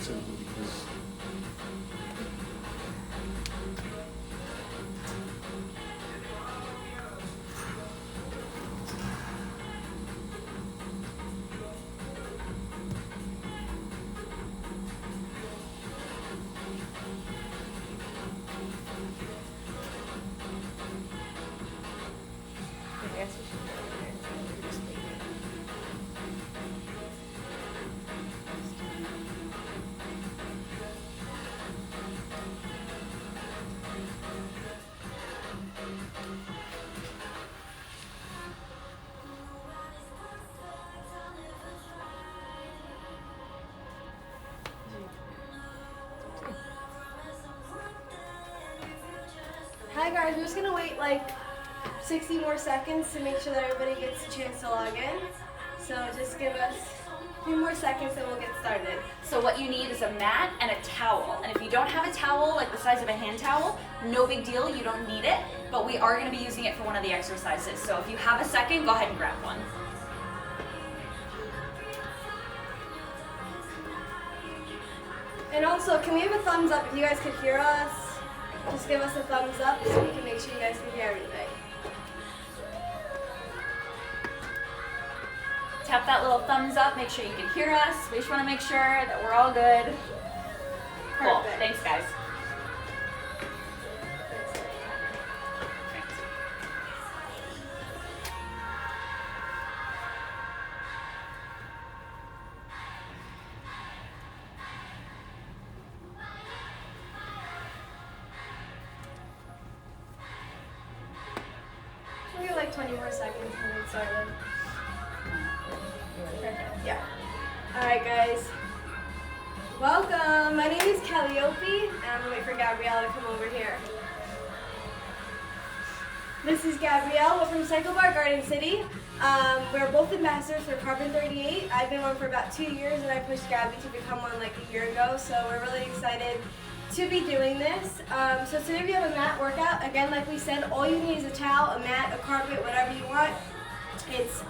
simple because Hi guys, we're just gonna wait like 60 more seconds to make sure that everybody gets a chance to log in. So just give us a few more seconds and we'll get started. So what you need is a mat and a towel. And if you don't have a towel like the size of a hand towel, no big deal, you don't need it. But we are gonna be using it for one of the exercises. So if you have a second, go ahead and grab one. And also, can we have a thumbs up if you guys could hear us? Just give us a thumbs up so we can make sure you guys can hear everything. Tap that little thumbs up, make sure you can hear us. We just wanna make sure that we're all good. Cool, Perfect. thanks guys. We'll give like 20 more seconds and get started. Perfect. Yeah. Alright guys. Welcome. My name is Calliope and I'm gonna wait for Gabrielle to come over here. This is Gabrielle. We're from Cycle Bar Garden City. We're both ambassadors for Carbon 38. I've been one for about 2 years and I pushed Gabby to become one like a year ago. So we're really excited to be doing this. So today we have a mat workout. Again, like we said, all you need is a towel, a mat, a carpet, whatever you want. It's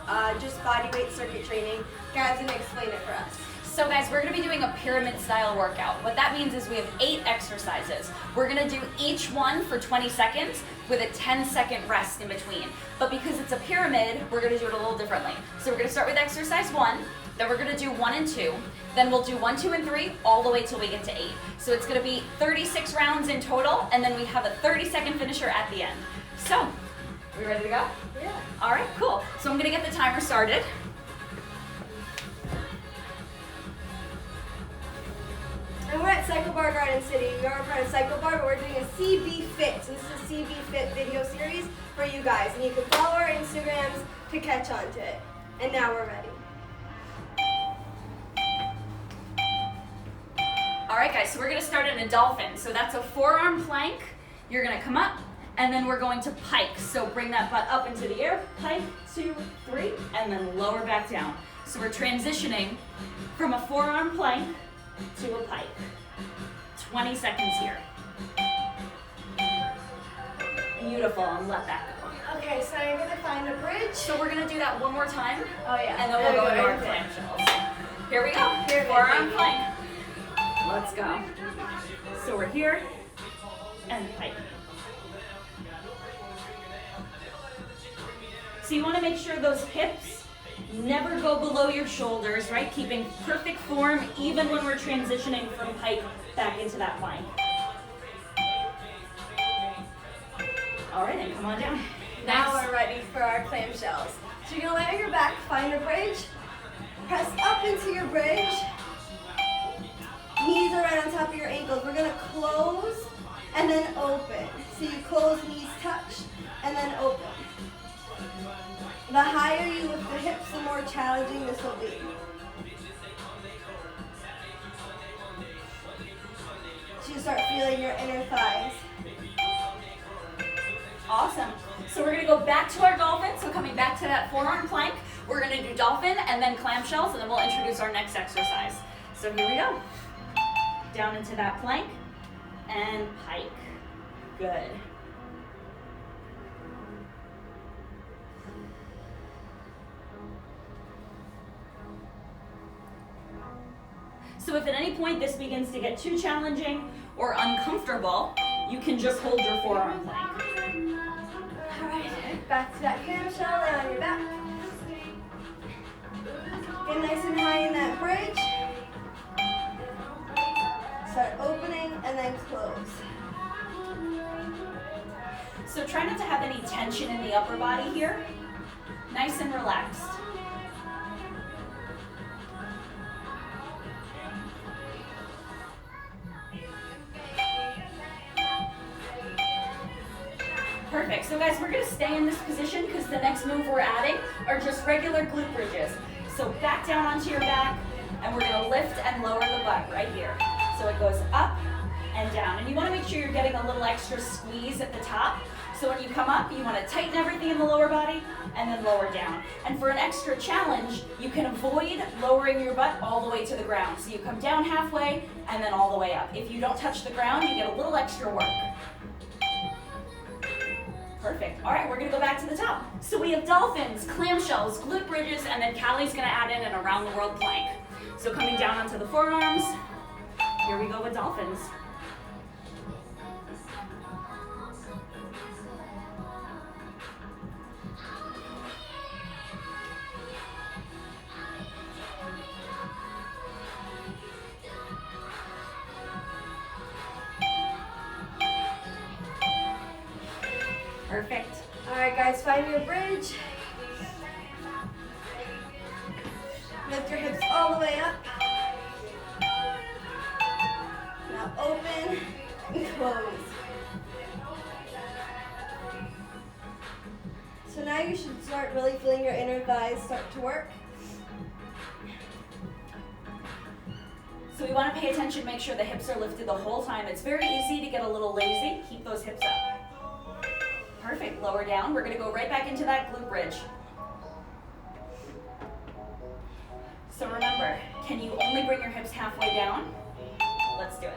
just body weight circuit training. Gab's gonna explain it for us. So guys, we're gonna be doing a pyramid style workout. What that means is we have 8 exercises. We're gonna do each one for 20 seconds with a 10-second rest in between. But because it's a pyramid, we're gonna do it a little differently. So we're gonna start with exercise 1, then we're gonna do 1 and 2, then we'll do 1, 2, and 3 all the way till we get to 8. So it's gonna be 36 rounds in total, and then we have a 30-second finisher at the end. So, we ready to go? Yeah. All right, cool. So I'm gonna get the timer started. And we're at Cycle Bar Garden City. We are part of Cycle Bar, but we're doing a CB Fit. So this is a CB Fit video series for you guys. And you can follow our Instagrams to catch on to it. And now we're ready. All right, guys, so we're gonna start in a dolphin. So that's a forearm plank. You're gonna come up, and then we're going to pike. So bring that butt up into the air, pike, 2, 3, and then lower back down. So we're transitioning from a forearm plank to a pike. 20 seconds here. Beautiful, and let that go. Okay, so you're gonna find a bridge. So we're gonna do that one more time, Oh yeah. and then we'll go into our clamshells. Here we go, forearm plank. Let's go. So we're here, and pike. So you want to make sure those hips never go below your shoulders, right? Keeping perfect form even when we're transitioning from pike back into that plank. All right, then come on down. Now Nice. we're ready for our clamshells. So you're gonna lay on your back, find a bridge, press up into your bridge. Knees are right on top of your ankles. We're gonna close and then open. So you close, knees touch, and then open. The higher you lift the hips, the more challenging this will be. So you start feeling your inner thighs. Awesome. So we're gonna go back to our dolphin. So coming back to that forearm plank, we're gonna do dolphin and then clamshells, and then we'll introduce our next exercise. So here we go. Down into that plank and pike. Good. So So if at any point this begins to get too challenging or uncomfortable, you can just hold your forearm plank. All right, back to that clamshell, lay on your back. Get nice and high in that bridge. Start opening and then close. So try not to have any tension in the upper body here. Nice and relaxed. Perfect. So guys, we're going to stay in this position because the next move we're adding are just regular glute bridges. So back down onto your back, and we're going to lift and lower the butt right here. So it goes up and down. And you want to make sure you're getting a little extra squeeze at the top. So when you come up, you want to tighten everything in the lower body and then lower down. And for an extra challenge, you can avoid lowering your butt all the way to the ground. So you come down halfway and then all the way up. If you don't touch the ground, you get a little extra work. Perfect. All right, we're going to go back to the top. So we have dolphins, clamshells, glute bridges, and then Callie's going to add in an around the world plank. So coming down onto the forearms, here we go with dolphins. Perfect. All right, guys, find your bridge. Lift your hips all the way up. Now open and close. So now you should start really feeling your inner thighs start to work. So we want to pay attention, make sure the hips are lifted the whole time. It's very easy to get a little lazy. Keep those hips up. Perfect, lower down. We're gonna go right back into that glute bridge. So remember, can you only bring your hips halfway down? Let's do it.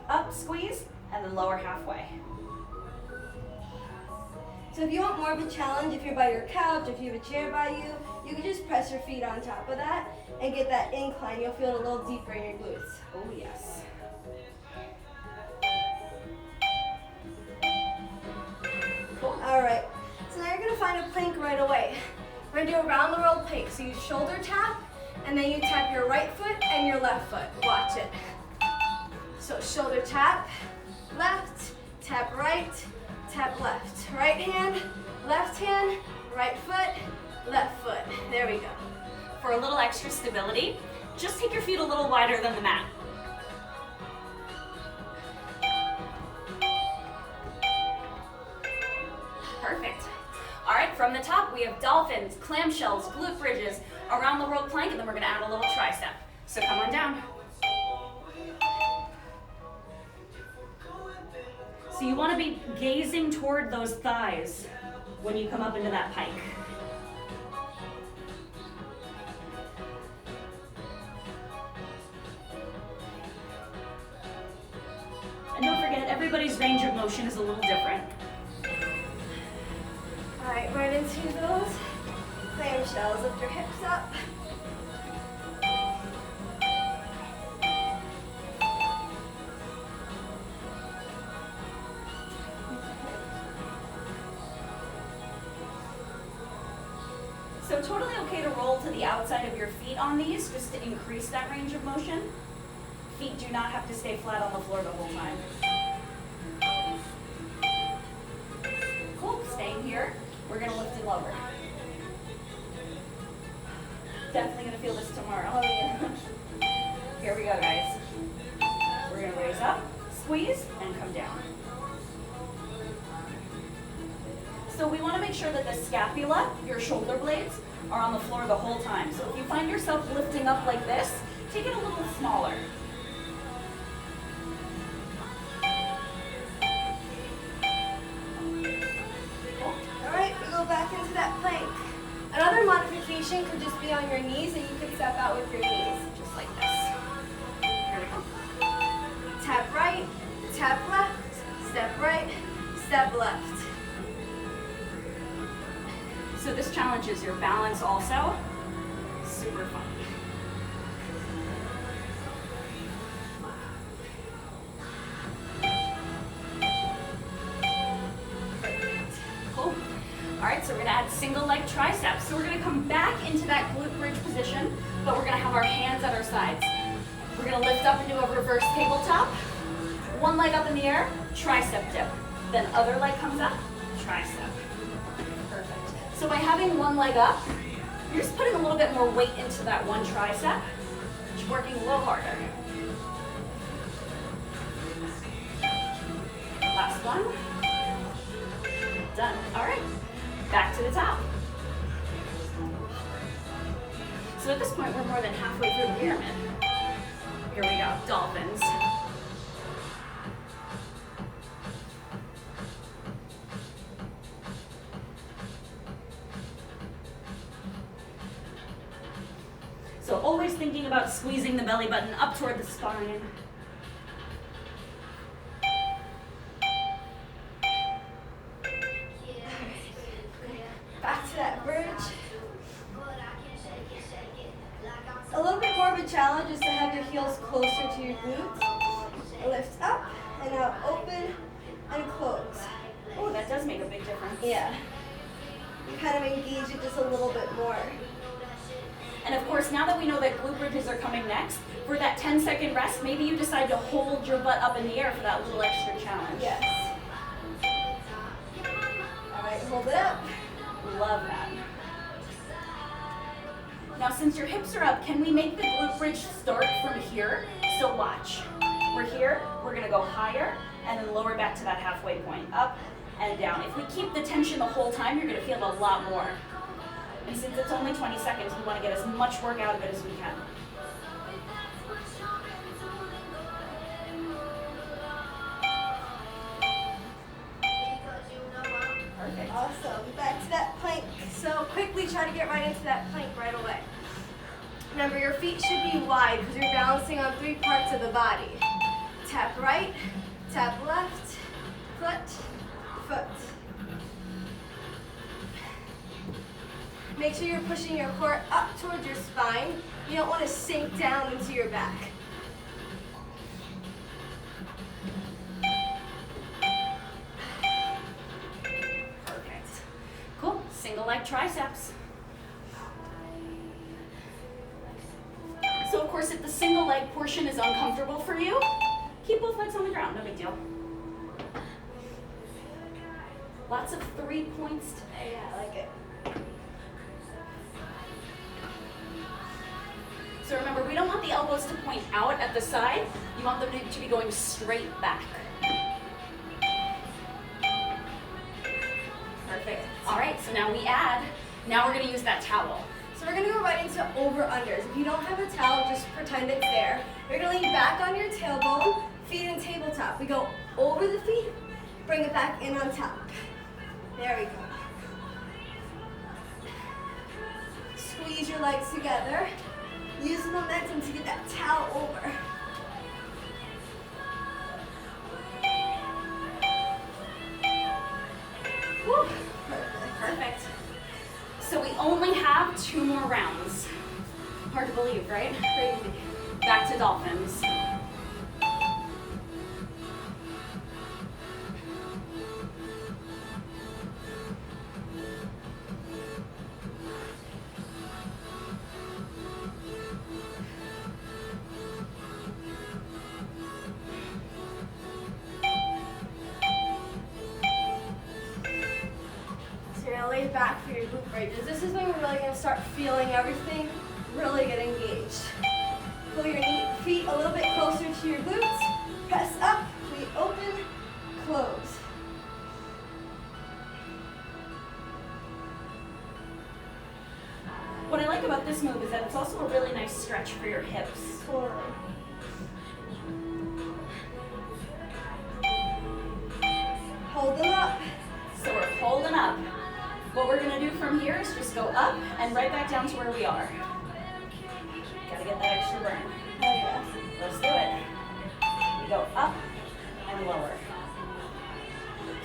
Up, squeeze, and then lower halfway. So if you want more of a challenge, if you're by your couch, if you have a chair by you, you can just press your feet on top of that and get that incline. You'll feel it a little deeper in your glutes. Oh yes. All right, so now you're gonna find a plank right away. We're gonna do a round the world plank. So you shoulder tap, and then you tap your right foot and your left foot. Watch it. So shoulder tap, left, tap right, tap left. Right hand, right foot, left foot. There we go. For a little extra stability, just take your feet a little wider than the mat. Perfect. All right, from the top, we have dolphins, clamshells, glute bridges, around the world plank, and then we're gonna add a little tricep. So come on down. So you wanna be gazing toward those thighs when you come up into that pike. And don't forget, everybody's range of motion is a little different. All right, right into those clamshells. Lift your hips up. So totally okay to roll to the outside of your feet on these, just to increase that range of motion. Feet do not have to stay flat on the floor the whole time. Cool, staying here. We're gonna lift and lower. Definitely gonna feel this tomorrow. Oh yeah. Here we go, guys. We're gonna raise up, squeeze, and come down. So we wanna make sure that the scapula, your shoulder blades, are on the floor the whole time. So if you find yourself lifting up like this, take it a little smaller. Back into that plank. Another modification could just be on your knees, and you can step out with your knees, just like this. Here we go. Tap right, tap left, step right, step left. So this challenges your balance also. Super fun. add single leg triceps. So we're gonna come back into that glute bridge position, but we're gonna have our hands at our sides. We're gonna lift up into a reverse tabletop. One leg up in the air, tricep dip. Then other leg comes up, tricep. Perfect. So by having one leg up, you're just putting a little bit more weight into that one tricep, just working a little harder. Last one. Done. All right, back to the top. So at this point, we're more than halfway through the pyramid. Here we go, dolphins. So always thinking about squeezing the belly button up toward the spine. Back to that bridge. A little bit more of a challenge is to have your heels closer to your glutes. Lift up and now open and close. Oh, that does make a big difference. Yeah. You kind of engage it just a little bit more. And of course, now that we know that glute bridges are coming next, for that 10-second rest, maybe you decide to hold your butt up in the air for that little extra challenge. Yes. All right, hold it up. Love that. Now, since your hips are up, can we make the glute bridge start from here? So watch. We're here, we're gonna go higher, and then lower back to that halfway point. Up and down. If we keep the tension the whole time, you're gonna feel a lot more. And since it's only 20 seconds, we want to get as much work out of it as we can. Perfect. Awesome. Back to that plank. So quickly try to get right into that plank right away. Remember, your feet should be wide because you're balancing on 3 parts of the body. Tap right, tap left, foot, foot. Make sure you're pushing your core up towards your spine. You don't want to sink down into your back. Perfect. Cool. Single leg triceps. So of course, if the single leg portion is uncomfortable for you, keep both legs on the ground, no big deal. Lots of 3 points today. Yeah, I like it. So remember, we don't want the elbows to point out at the side. You want them to be going straight back. Perfect. All right, so now we add. Now we're gonna use that towel. So we're gonna go right into over-unders. If you don't have a towel, just pretend it's there. You're gonna lean back on your tailbone, feet in tabletop. We go over the feet, bring it back in on top. There we go. Squeeze your legs together. Use the momentum to get that towel over. Whew. Perfect. So we only have 2 more rounds. Hard to believe, right? Crazy. Back to dolphins. Lay back for your glute bridges. This is when we're really going to start feeling everything really get engaged. Pull your feet a little bit closer to your glutes. Press up. We open, close. What I like about this move is that it's also a really nice stretch for your hips. Totally. Hold them up. So we're holding up. What we're gonna do from here is just go up and right back down to where we are. Gotta get that extra burn. Oh yeah. Let's do it. We go up and lower.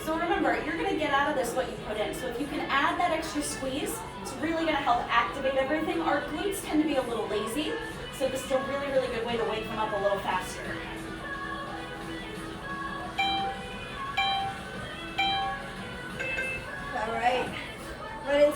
So remember, you're gonna get out of this what you put in. So if you can add that extra squeeze, it's really gonna help activate everything. Our glutes tend to be a little lazy, so this is a really, really good way to wake them up a little faster. All right. Run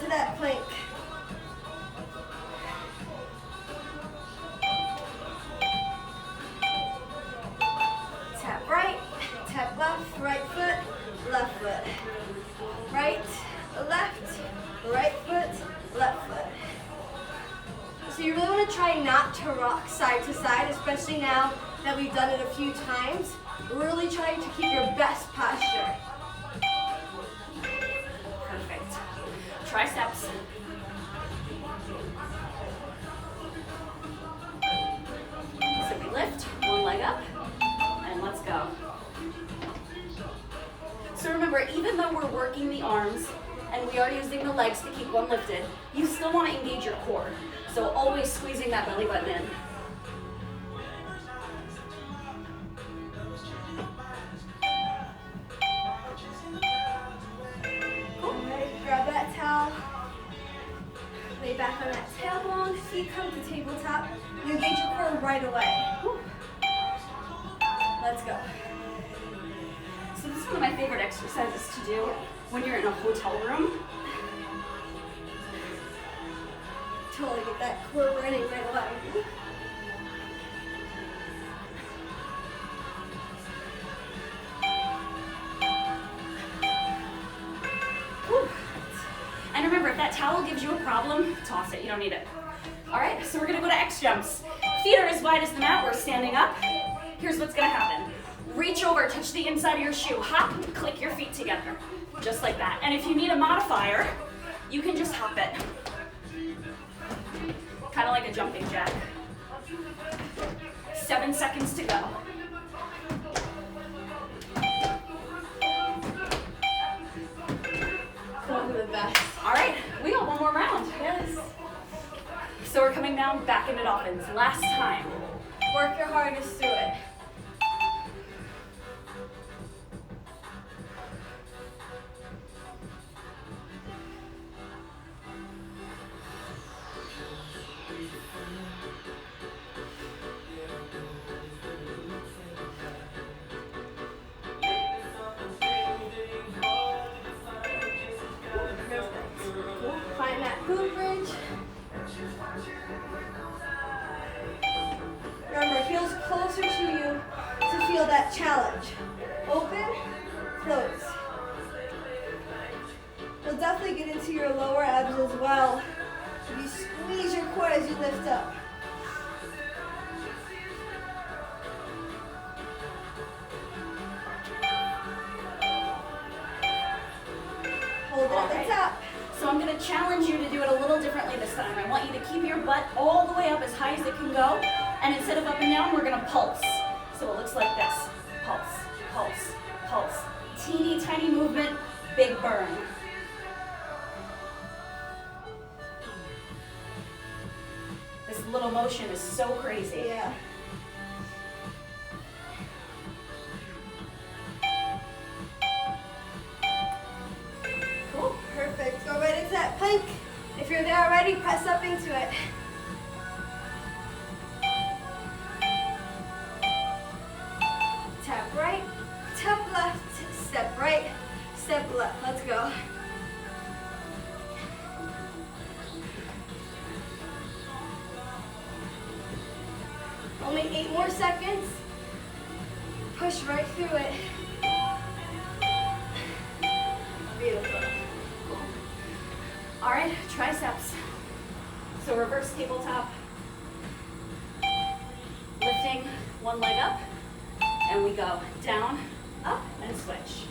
side to side, especially now that we've done it a few times. Really trying to keep your best posture. Perfect. Triceps. So we lift, one leg up, and let's go. So remember, even though we're working the arms and we are using the legs to keep one lifted, you still want to engage your core. So always squeezing that belly button in. Grab that towel, lay back on that tailbone, feet come to tabletop. You engage your core right away. Woo. Let's go. So this is one of my favorite exercises to do when you're in a hotel room. Totally get that core running right away. And remember, if that towel gives you a problem, toss it, you don't need it. All right, so we're gonna go to X jumps. Feet are as wide as the mat, we're standing up. Here's what's gonna happen. Reach over, touch the inside of your shoe, hop, click your feet together, just like that. And if you need a modifier, you can just hop it. Kind of like a jumping jack. 7 seconds to go. One of the best. All right, we got one more round. Yes. So we're coming down back into dolphins. Last time. Work your hardest through it. Find that glute bridge. Remember, heels closer to you to feel that challenge. Open, close. You'll definitely get into your lower abs as well. You squeeze your core as you lift up. Hold it at the top. So I'm gonna challenge you to do it a little differently this time. I want you to keep your butt all the way up as high as it can go. And instead of up and down, we're gonna pulse. So it looks like this. Pulse, pulse, pulse. Teeny tiny movement, big burn. This little motion is so crazy. Yeah. Cool. Perfect. Go right into that plank. If you're there already, press up into it. Tap right, tap left, step right, step left. Let's go. Only 8 more seconds. Push right through it. Beautiful. All right, triceps. So reverse tabletop. Lifting one leg up, and we go down, up, and switch.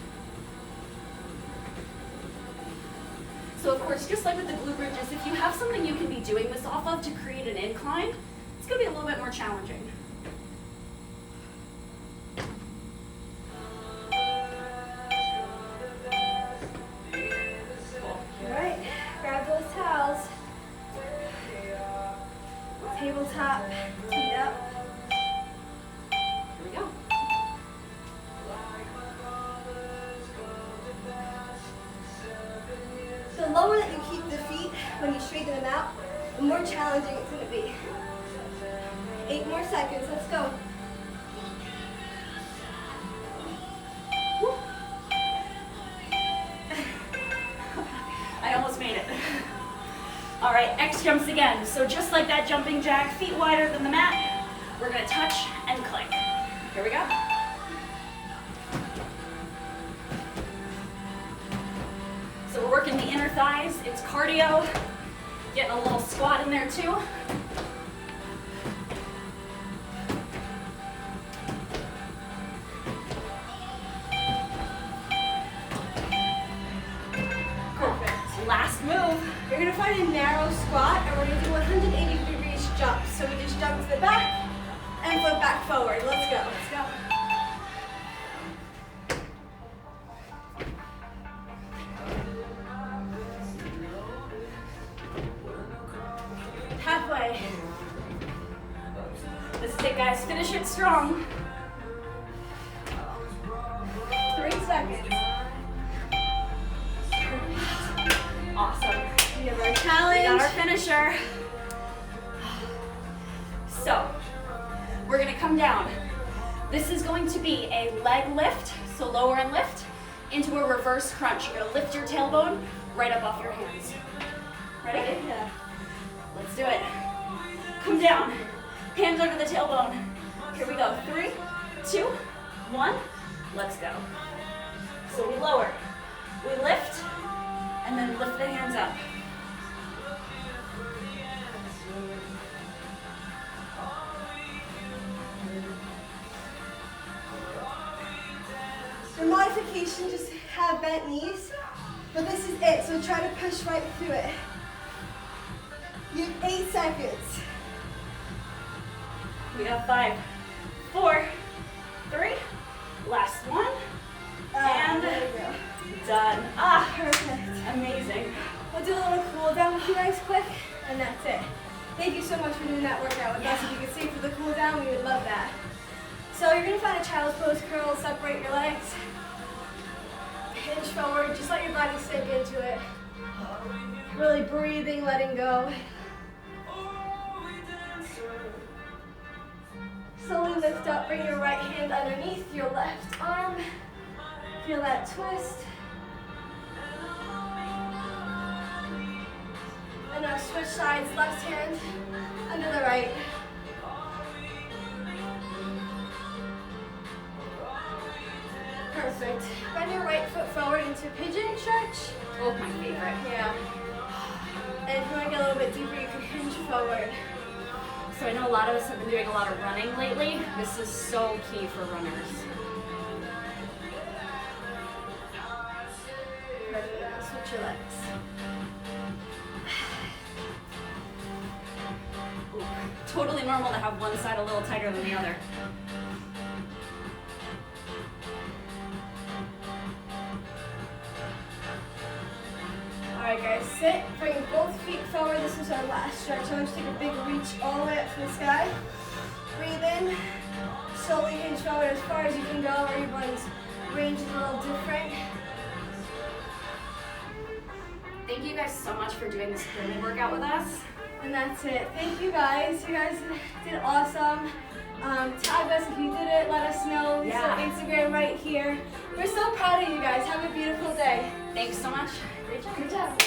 So of course, just like with the glute bridges, if you have something you can be doing this off of to create an incline, it's gonna be a little bit more challenging. All right, grab those towels. Tabletop, teed up. Here we go. The lower that you keep the feet when you straighten them out, the more challenging it's going to be. 8 more seconds, let's go. Woo. I almost made it. All right, X jumps again. So just like that jumping jack, feet wider than the mat, we're gonna touch and click. Here we go. So we're working the inner thighs. It's cardio. Getting a little squat in there too. gonna find a narrow squat and we're gonna do 180 degrees jumps. So we just jump to the back and flip back forward. Let's go. Let's go. Halfway. This is it, guys. Finish it strong. 3 seconds. Awesome. We have our We challenge. got our finisher. So, we're gonna come down. This is going to be a leg lift, so lower and lift, into a reverse crunch. You're gonna lift your tailbone right up off your hands. Ready? Yeah. Let's do it. Come down. Hands under the tailbone. Here we go. 3, 2, 1. Let's go. So we lower, we lift, and then lift the hands up. The modification, just have bent knees, but this is it, so try to push right through it. You have 8 seconds. We got 5, 4, 3, last one, and there we go. done. Ah, Perfect. amazing. We'll do a little cool down with you guys quick, and that's it. Thank you so much for doing that workout with us. If you could stay for the cool down, we would love that. So you're gonna find a child's pose curl, separate your legs, hinge forward, just let your body sink into it. Really breathing, letting go. Slowly lift up, bring your right hand underneath your left arm. Feel that twist. And now switch sides, left hand under the right. Perfect. Bend your right foot forward into pigeon stretch. Oh, my favorite. Yeah. And if you want to get a little bit deeper, you can hinge forward. So I know a lot of us have been doing a lot of running lately. This is so key for runners. Perfect. Now switch your legs. Ooh, totally normal to have one side a little tighter than the other. Alright guys, sit, bring both feet forward. This is our last stretch. I want you to take a big reach all the way up to the sky. Breathe in, slowly hinge forward as far as you can go. Everyone's range is a little different. Thank you guys so much for doing this pyramid workout with us. And that's it. Thank you guys. You guys did awesome. Tag us if you did it. Let us know. Yeah. So Instagram right here. We're so proud of you guys. Have a beautiful day. Thanks so much. Good job.